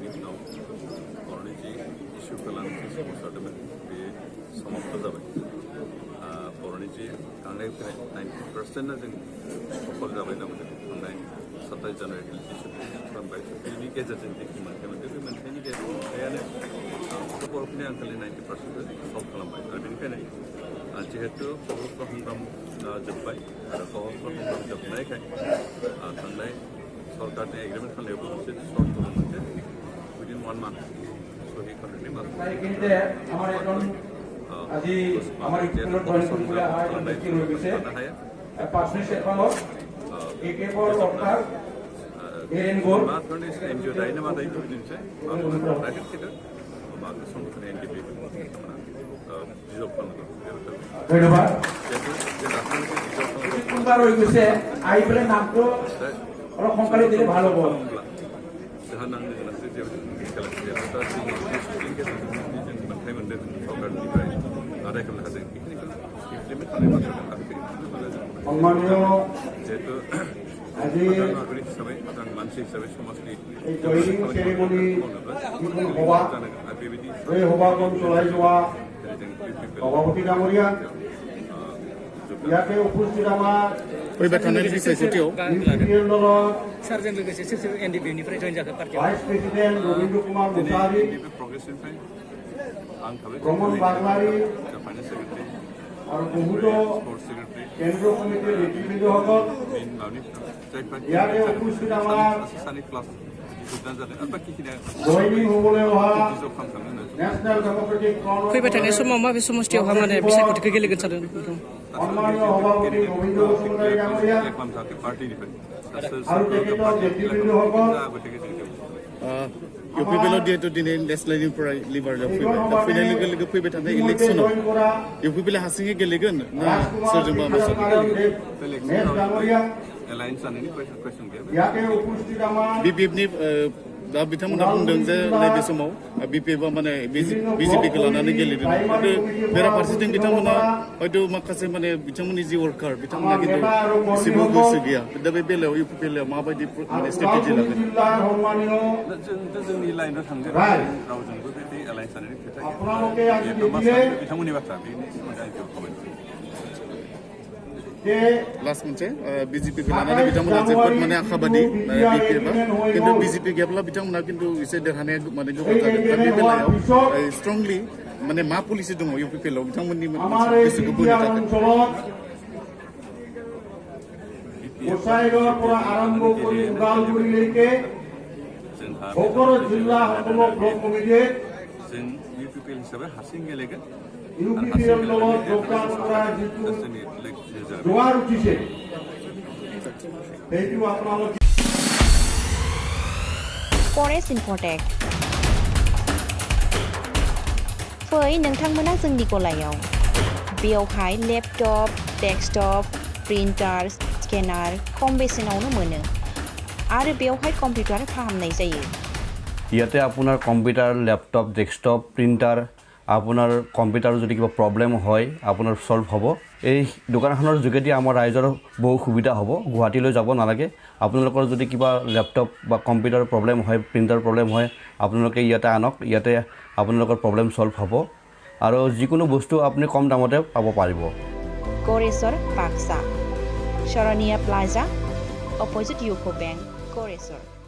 बर'नि जि इस्युखौ लानानै सोमावसारदोंमोन बे समाप्त जाबाय बर'नि जि थांनाय फैनाय 90%नो जों सफल जाबाय होनना बुंदों थांनाय 27 जानुवारि इस्यु खालामबाय बेनि गेजेरजों जिखिनि मोन्थाइ मोनदों बे मोन्थाइनि मोन्थायानो बर'फोरनि आंखालनि 90%खौ सल्भ खालामबाय आरो बेनिखायनो जिहेतु सहस्र संग्राम जोब्बाय आरो सहस्र संग्राम जोबनायखाय थांनाय सरकारनि एग्रिमेन्ट खालामनायावबो मोनसे सर्ट दंमोन जे उइदिन 1 मान्थ सहि खालामनायनि एनजिअ दायो मा दायो बुजिनोसै प्राइभेट सेक्टर माबा संगठन एनडिपि रिजल्भ खालामनांगौ ধন্যবাদ কোনবার হয়ে গেছে আইবলে নামটো অলপ সংকালে দিলে ভালো হ'ব যাহা নাংনি আছে যে খেলাটা मोनथाय मोनदों सरकारनिफ्राय आदाय खालामनो हादों बेखिनिखौ इमप्लिमेन्ट खालामनो जिहेतु नागरिक हिसाबै मोजां मानसि हिसाबै समाजनि ইয়াতে উপস্থিত আমাৰ सारजों लोगोसे सोर सोर एनडिपिनिफ्राय जइन जाखो पार्टियाव भाइस प्रेसिडेन्ट रवीन्द्र कुमार मुसाहारि प्रग्रेसनिफ्राय आं थाबाय भ्रमण बागलारि फाइनेन्स सेक्रेटारि আৰু বহুতো स्पर्ट्स सेक्रेटारि কেন্দ্ৰীয় কমিটিৰ নেতৃবৃন্দসকল ইয়াতে উপস্থিত আমাৰ सानै क्लास যোগদান जादों आरो बाखिखिनिया জয়নিং হ'বলৈ অহা रिजल्भ खालामनो नेशनेल डेमोक्रेटिक फ्रन्ट फैबाय थानाय समाव माबे समस्थियावहा माने बिसायख'थिखौ गेलेगोन सानदों सन्मानीय सभापति रवीन्द्र बसुमतारी डाङरीया पार्टीनिफ्राय আৰু তেখেতৰ নেতৃবৃন্দসকল इउपिपिएलआव जिहेतु दिनै लेस्लाइनिफ्राय लिबारआव फैबाय दा फैनाय लोगो लोगो फैबाय थानाय इलेक्सनाव इउपिपिएलआ हारसिङै गेलेगोन ना सोरजोंबा एलायन्स जानायनि कुइसन गैया ইয়াতে উপস্থিত আমাৰ बिपिएफनि दा बिथांमोना बुंदों जे नैबे समाव बिपिएफआ माने बिजेपिखौ लानानै गेलेदों खिन्थु बेराफारसेथिं बिथांमोना हयथ' माखासे माने बिथांमोननि जि वर्कार बिथांमोना खिन्थु एसेबो गोसो गैया दा बे बेलायाव इउपिपिएलआ माबायदि माने स्ट्रेटेजि लागोन जोंनि लाइनाव थांगोन रावजोंबो बे एलायन्स जानायनि खोथा बिथांमोननि बाथ्रा बेनि सोमोन्दै आं कमेन्ट लास्ट मोनसे बिजेपिखौ लानानै बिथांमोना जोबोद माने आशाबादि बिपिएफआ खिन्थु बिजेपि गैयाब्ला बिथांमोना खिन्थु एसे देरहानाया माने गोब्राब जागोन दा बे बेलायाव स्ट्रंलि माने मा पलिसि दङ इउपिपिएलआव बिथांमोननि गोसोखौ बोनो थाखाय গোসাইগাঁৱৰ পৰা আৰম্ভ কৰি ওদালগুৰিলৈকে সকলো জিলা সকলো ব্লক কমিটিয়ে जों इउपिपिएल हिसाबै हारसिं गेलेगोन ইউপিপিএল দলত যোগদান কৰা যিটো জোৱাৰ উঠিছে সেইটো আপোনালোকে फरेस्ट इनफटेक फै नोंथांमोना जोंनि गलायाव बेयावहाय लेपटप डेस्कटप प्रिन्टार स्केनार खम बेसेनावनो मोनो आरो बेयावहाय कम्पिउटार फाहामनाय जायो ইয়াতে আপোনাৰ কম্পিউটাৰ লেপটপ ডেস্কটপ প্ৰিণ্টাৰ আপোনাৰ কম্পিউটাৰৰ যদি কিবা প্ৰব্লেম হয় আপোনাৰ সলভ হ'ব এই দোকানখনৰ যোগেদি আমাৰ ৰাইজৰ বহু সুবিধা হ'ব গুৱাহাটীলৈ যাব নালাগে আপোনালোকৰ যদি কিবা লেপটপ বা কম্পিউটাৰ প্ৰব্লেম হয় প্ৰিণ্টাৰ প্ৰব্লেম হয় আপোনালোকে ইয়াতে আনক ইয়াতে আপোনালোকৰ প্ৰব্লেম সলভ হ'ব আৰু যিকোনো বস্তু আপুনি কম দামতে পাব পাৰিব Goreswar Baksa Sarania plaza opposite UCO bank গড়েশ্বৰ